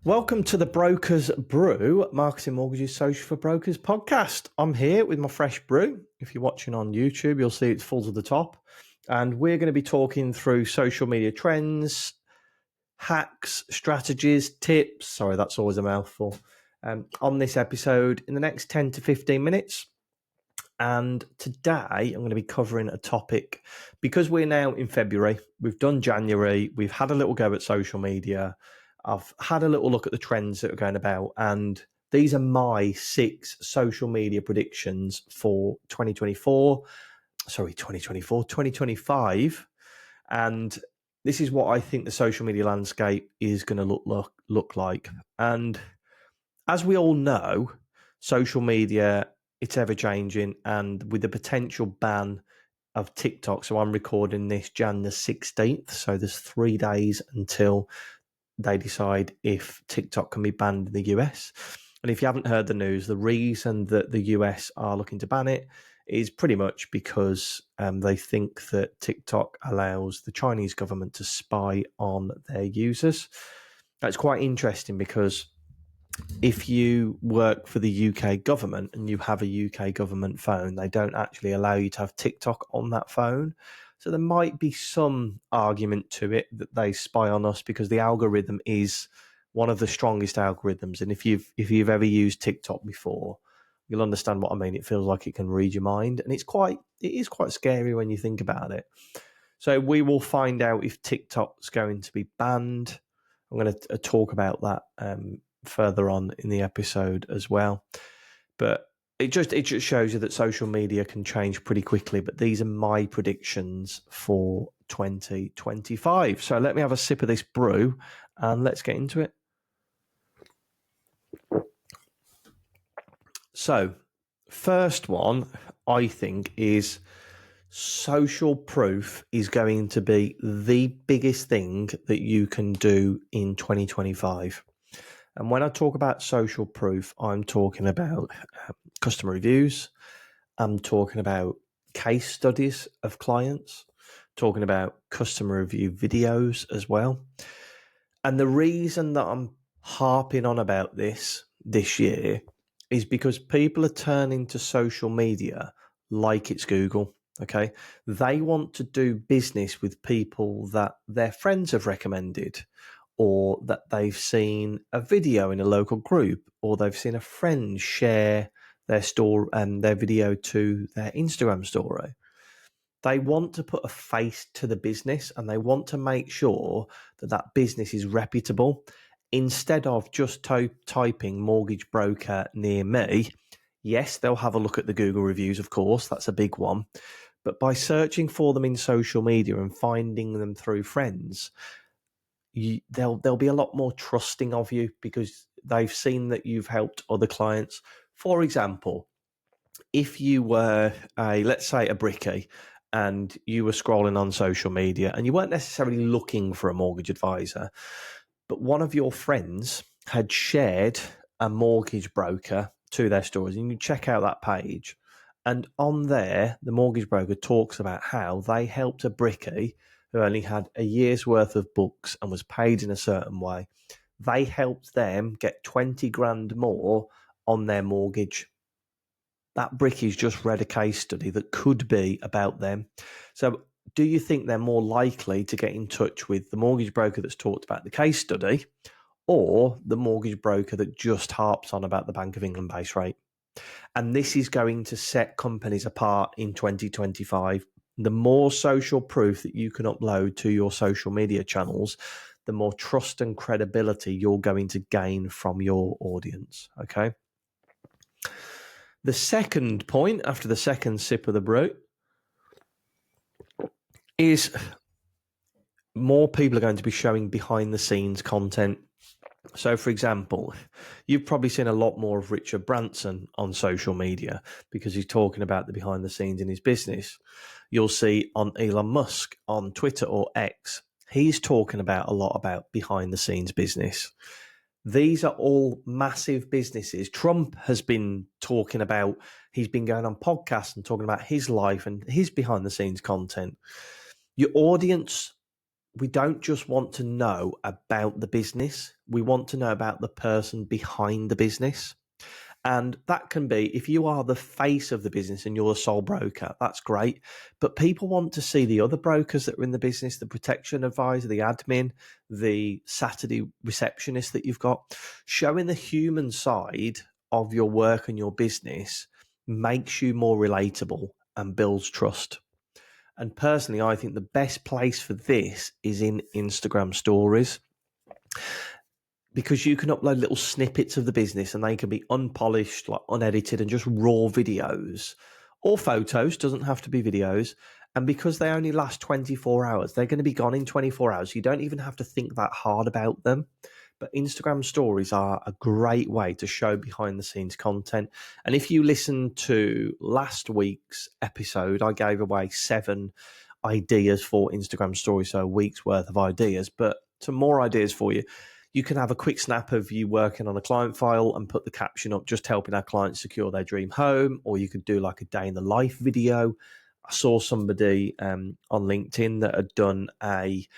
Welcome to the Brokers Brew, Marketing Mortgages Social for Brokers podcast. I'm here with my fresh brew. If you're watching on YouTube, you'll see it's full to the top. And we're going to be talking through social media trends, hacks, strategies, tips. Sorry, that's always a mouthful. On this episode in the next 10 to 15 minutes. And today I'm going to be covering a topic because we're now in February. We've done January. We've had a little go at social media. I've had a little look at the trends that are going about, and these are my 6 social media predictions for 2025. And this is what I think the social media landscape is going to look like. And as we all know, social media, it's ever changing, and with the potential ban of TikTok. So I'm recording this Jan the 16th. So there's 3 days until they decide if TikTok can be banned in the US. And if you haven't heard the news, the reason that the US are looking to ban it is pretty much because they think that TikTok allows the Chinese government to spy on their users. That's quite interesting because if you work for the UK government and you have a UK government phone, they don't actually allow you to have TikTok on that phone. So there might be some argument to it that they spy on us because the algorithm is one of the strongest algorithms. And if you've ever used TikTok before, you'll understand what I mean. It feels like it can read your mind, and it is quite scary when you think about it. So we will find out if TikTok's going to be banned. I'm going to talk about that further on in the episode as well. But it just shows you that social media can change pretty quickly. But these are my predictions for 2025. So let me have a sip of this brew and let's get into it. So first one, I think, is social proof is going to be the biggest thing that you can do in 2025. And when I talk about social proof, I'm talking about customer reviews. I'm talking about case studies of clients, talking about customer review videos as well. And the reason that I'm harping on about this year is because people are turning to social media like it's Google. Okay. They want to do business with people that their friends have recommended, or that they've seen a video in a local group, or they've seen a friend share their story and their video to their Instagram story. They want to put a face to the business, and they want to make sure that that business is reputable. Instead of just typing mortgage broker near me, yes, they'll have a look at the Google reviews, of course, that's a big one. But by searching for them in social media and finding them through friends, they'll be a lot more trusting of you because they've seen that you've helped other clients. For example, if you were let's say a brickie, and you were scrolling on social media and you weren't necessarily looking for a mortgage advisor, but one of your friends had shared a mortgage broker to their stories, and you check out that page, and on there, the mortgage broker talks about how they helped a brickie who only had a year's worth of books and was paid in a certain way. They helped them get 20 grand more on their mortgage. That brickie's just read a case study that could be about them. So do you think they're more likely to get in touch with the mortgage broker that's talked about the case study, or the mortgage broker that just harps on about the Bank of England base rate? And this is going to set companies apart in 2025. The more social proof that you can upload to your social media channels, the more trust and credibility you're going to gain from your audience. Okay. The second point, after the second sip of the brew, is more people are going to be showing behind the scenes content. So, for example, you've probably seen a lot more of Richard Branson on social media because he's talking about the behind the scenes in his business. You'll see on Elon Musk on Twitter or X, he's talking about a lot about behind the scenes business. These are all massive businesses. Trump has been talking about, he's been going on podcasts and talking about his life and his behind the scenes content. Your audience we don't just want to know about the business. We want to know about the person behind the business. And that can be, if you are the face of the business and you're a sole broker, that's great. But people want to see the other brokers that are in the business, the protection advisor, the admin, the Saturday receptionist that you've got. Showing the human side of your work and your business makes you more relatable and builds trust. And personally, I think the best place for this is in Instagram stories, because you can upload little snippets of the business and they can be unpolished, like unedited, and just raw videos or photos, doesn't have to be videos. And because they only last 24 hours, they're going to be gone in 24 hours. You don't even have to think that hard about them. But Instagram stories are a great way to show behind the scenes content. And if you listen to last week's episode, I gave away 7 ideas for Instagram stories, so a week's worth of ideas, but some more ideas for you. You can have a quick snap of you working on a client file and put the caption up, just helping our clients secure their dream home, or you could do like a day in the life video. I saw somebody on LinkedIn that had done a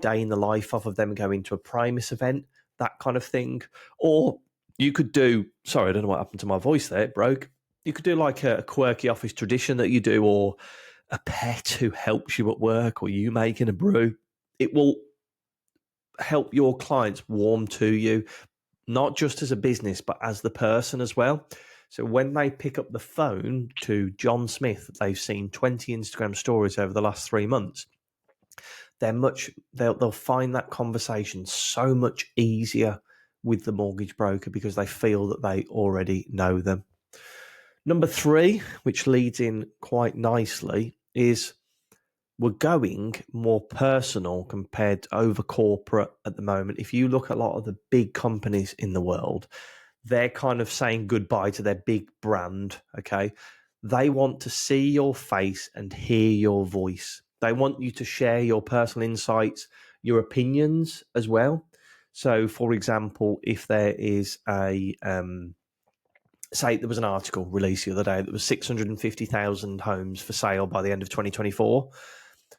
day in the life of them going to a Primus event, that kind of thing. Or you could do, sorry, I don't know what happened to my voice there, it broke. You could do like a quirky office tradition that you do, or a pet who helps you at work, or you making a brew. It will help your clients warm to you, not just as a business, but as the person as well. So when they pick up the phone to John Smith, they've seen 20 Instagram stories over the last 3 months. They'll find that conversation so much easier with the mortgage broker because they feel that they already know them. Number 3, which leads in quite nicely, is we're going more personal compared to over corporate at the moment. If you look at a lot of the big companies in the world, they're kind of saying goodbye to their big brand, okay? They want to see your face and hear your voice. They want you to share your personal insights, your opinions as well. So, for example, if there is say there was an article released the other day that was 650,000 homes for sale by the end of 2024.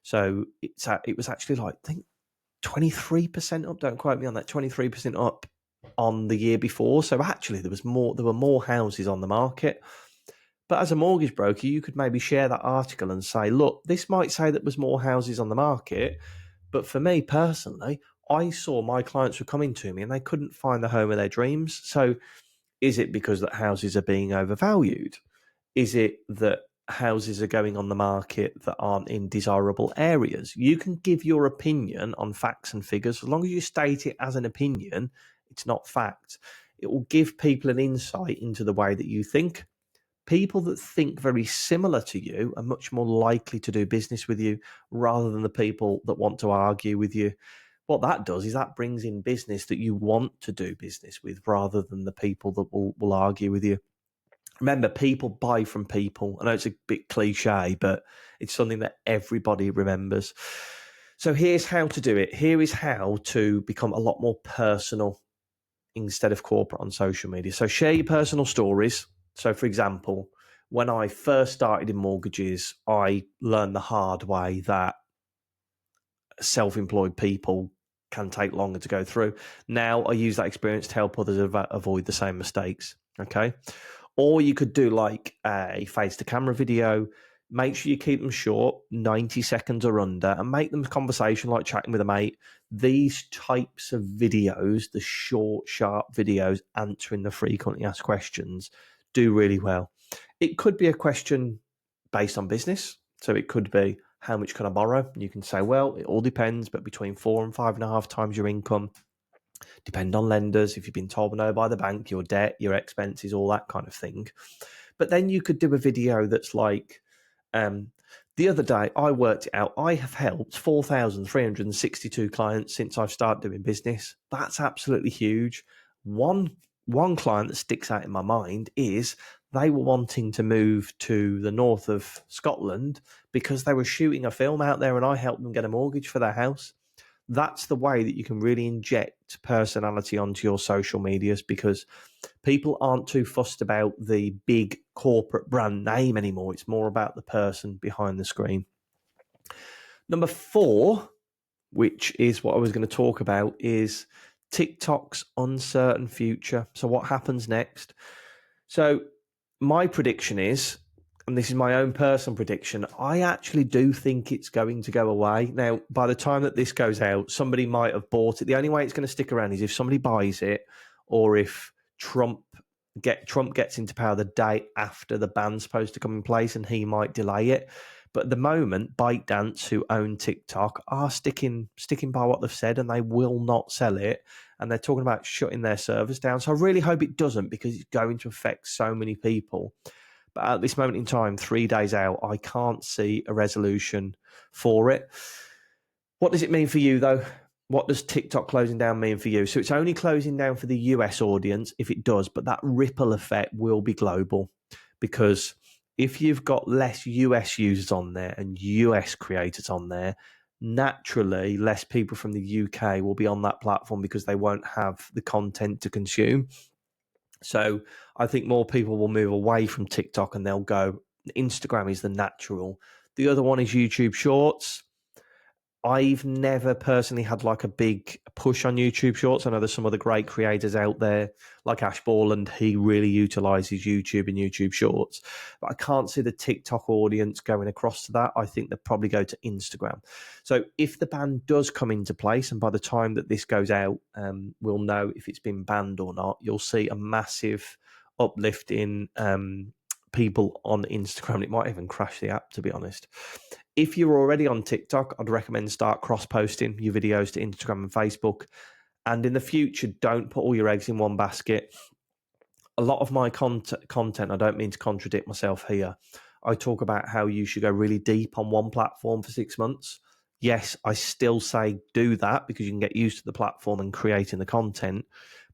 So it was actually like, I think 23% up. Don't quote me on that. 23% up on the year before. So actually, there were more houses on the market. But as a mortgage broker, you could maybe share that article and say, look, this might say that there's more houses on the market, but for me personally, I saw my clients were coming to me and they couldn't find the home of their dreams. So is it because that houses are being overvalued? Is it that houses are going on the market that aren't in desirable areas? You can give your opinion on facts and figures. As long as you state it as an opinion, it's not fact. It will give people an insight into the way that you think. People that think very similar to you are much more likely to do business with you rather than the people that want to argue with you. What that does is that brings in business that you want to do business with rather than the people that will argue with you. Remember, people buy from people. I know it's a bit cliche, but it's something that everybody remembers. So here's how to do it. Here is how to become a lot more personal instead of corporate on social media. So share your personal stories. So, for example, when I first started in mortgages, I learned the hard way that self-employed people can take longer to go through. Now I use that experience to help others avoid the same mistakes. Okay. Or you could do like a face to camera video. Make sure you keep them short, 90 seconds or under, and make them a conversation like chatting with a mate. These types of videos, the short, sharp videos answering the frequently asked questions, do really well. It could be a question based on business. So it could be, how much can I borrow? You can say, well, it all depends, but between 4 and 5.5 times your income. Depend on lenders. If you've been told no by the bank, your debt, your expenses, all that kind of thing. But then you could do a video that's like, the other day I worked it out. I have helped 4,362 clients since I've started doing business. That's absolutely huge. One client that sticks out in my mind is they were wanting to move to the north of Scotland because they were shooting a film out there and I helped them get a mortgage for their house. That's the way that you can really inject personality onto your social medias, because people aren't too fussed about the big corporate brand name anymore. It's more about the person behind the screen. Number 4, which is what I was going to talk about, is TikTok's uncertain future. So what happens next? So my prediction is, and this is my own personal prediction, I actually do think it's going to go away. Now, by the time that this goes out, somebody might have bought it. The only way it's going to stick around is if somebody buys it, or if Trump gets into power the day after the ban's supposed to come in place, and he might delay it. But at the moment, ByteDance, who own TikTok, are sticking by what they've said, and they will not sell it. And they're talking about shutting their servers down. So I really hope it doesn't, because it's going to affect so many people. But at this moment in time, 3 days out, I can't see a resolution for it. What does it mean for you, though? What does TikTok closing down mean for you? So it's only closing down for the US audience if it does, but that ripple effect will be global, because if you've got less US users on there and US creators on there, naturally less people from the UK will be on that platform because they won't have the content to consume. So I think more people will move away from TikTok and they'll go, Instagram is the natural. The other one is YouTube Shorts. I've never personally had like a big push on YouTube Shorts. I know there's some other great creators out there like Ash Borland. He really utilizes YouTube and YouTube Shorts. But I can't see the TikTok audience going across to that. I think they'll probably go to Instagram. So if the ban does come into place, and by the time that this goes out, we'll know if it's been banned or not, you'll see a massive uplift in people on Instagram. It might even crash the app, to be honest. If you're already on TikTok, I'd recommend start cross-posting your videos to Instagram and Facebook. And in the future, don't put all your eggs in one basket. A lot of my content, I don't mean to contradict myself here, I talk about how you should go really deep on one platform for 6 months. Yes, I still say do that because you can get used to the platform and creating the content.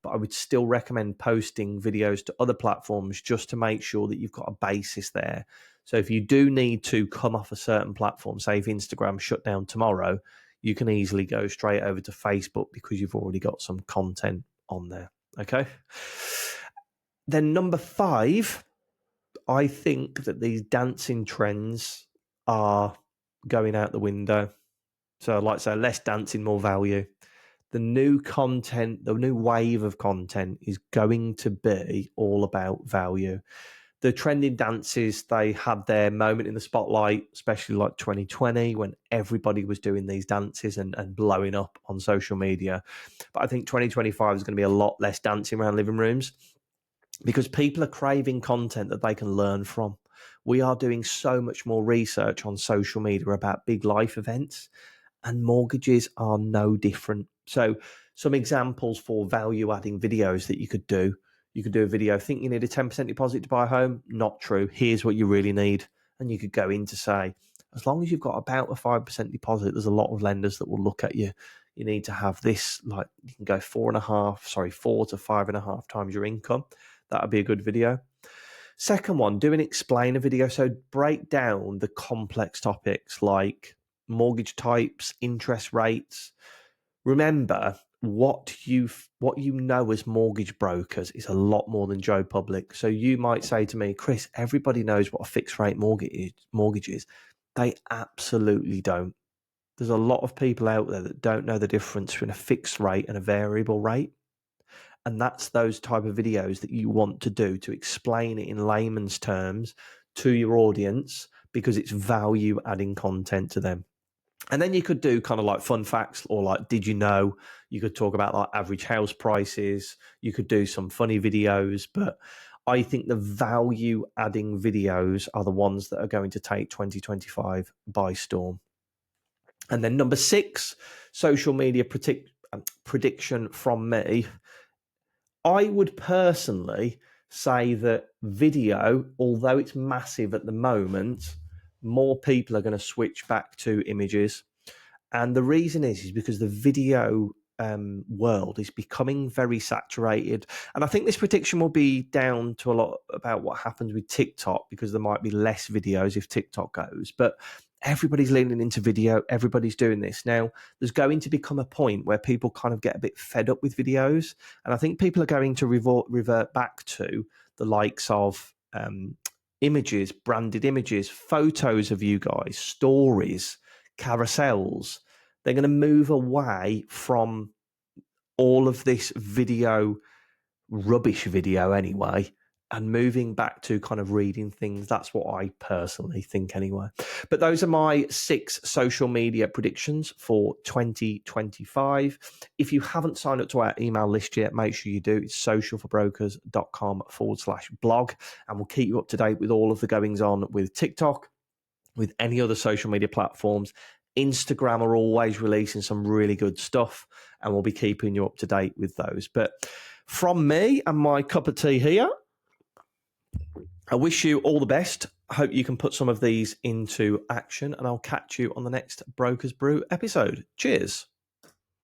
But I would still recommend posting videos to other platforms just to make sure that you've got a basis there. So if you do need to come off a certain platform, say if Instagram shut down tomorrow, you can easily go straight over to Facebook because you've already got some content on there. Okay. Then number 5, I think that these dancing trends are going out the window. So I'd like to say less dancing, more value. The new content, the new wave of content is going to be all about value. The trending dances, they had their moment in the spotlight, especially like 2020 when everybody was doing these dances and blowing up on social media. But I think 2025 is going to be a lot less dancing around living rooms because people are craving content that they can learn from. We are doing so much more research on social media about big life events, and mortgages are no different. So some examples for value adding videos that you could do. You could do a video, think you need a 10% deposit to buy a home. Not true. Here's what you really need. And you could go in to say, as long as you've got about a 5% deposit, there's a lot of lenders that will look at you. You need to have this, like you can go 4 to 5.5 times your income. That would be a good video. Second one, do an explainer video. So break down the complex topics like mortgage types, interest rates. Remember, what you know as mortgage brokers is a lot more than Joe Public. So you might say to me, Chris, everybody knows what a fixed rate mortgage is. They absolutely don't. There's a lot of people out there that don't know the difference between a fixed rate and a variable rate. And that's those type of videos that you want to do to explain it in layman's terms to your audience because it's value adding content to them. And then you could do kind of like fun facts or like, did you know? You could talk about like average house prices. You could do some funny videos, but I think the value adding videos are the ones that are going to take 2025 by storm. And then number 6, social media prediction from me. I would personally say that video, although it's massive at the moment, more people are going to switch back to images. And the reason is because the video world is becoming very saturated. And I think this prediction will be down to a lot about what happens with TikTok, because there might be less videos if TikTok goes. But everybody's leaning into video. Everybody's doing this. Now, there's going to become a point where people kind of get a bit fed up with videos. And I think people are going to revert back to the likes of images, branded images, photos of you guys, stories, carousels. They're going to move away from all of this rubbish video anyway, and moving back to kind of reading things. That's what I personally think anyway. But those are my 6 social media predictions for 2025. If you haven't signed up to our email list yet, make sure you do. It's socialforbrokers.com/blog, and we'll keep you up to date with all of the goings on with TikTok, with any other social media platforms. Instagram are always releasing some really good stuff, and we'll be keeping you up to date with those. But from me and my cup of tea here, I wish you all the best. I hope you can put some of these into action, and I'll catch you on the next Brokers Brew episode. Cheers.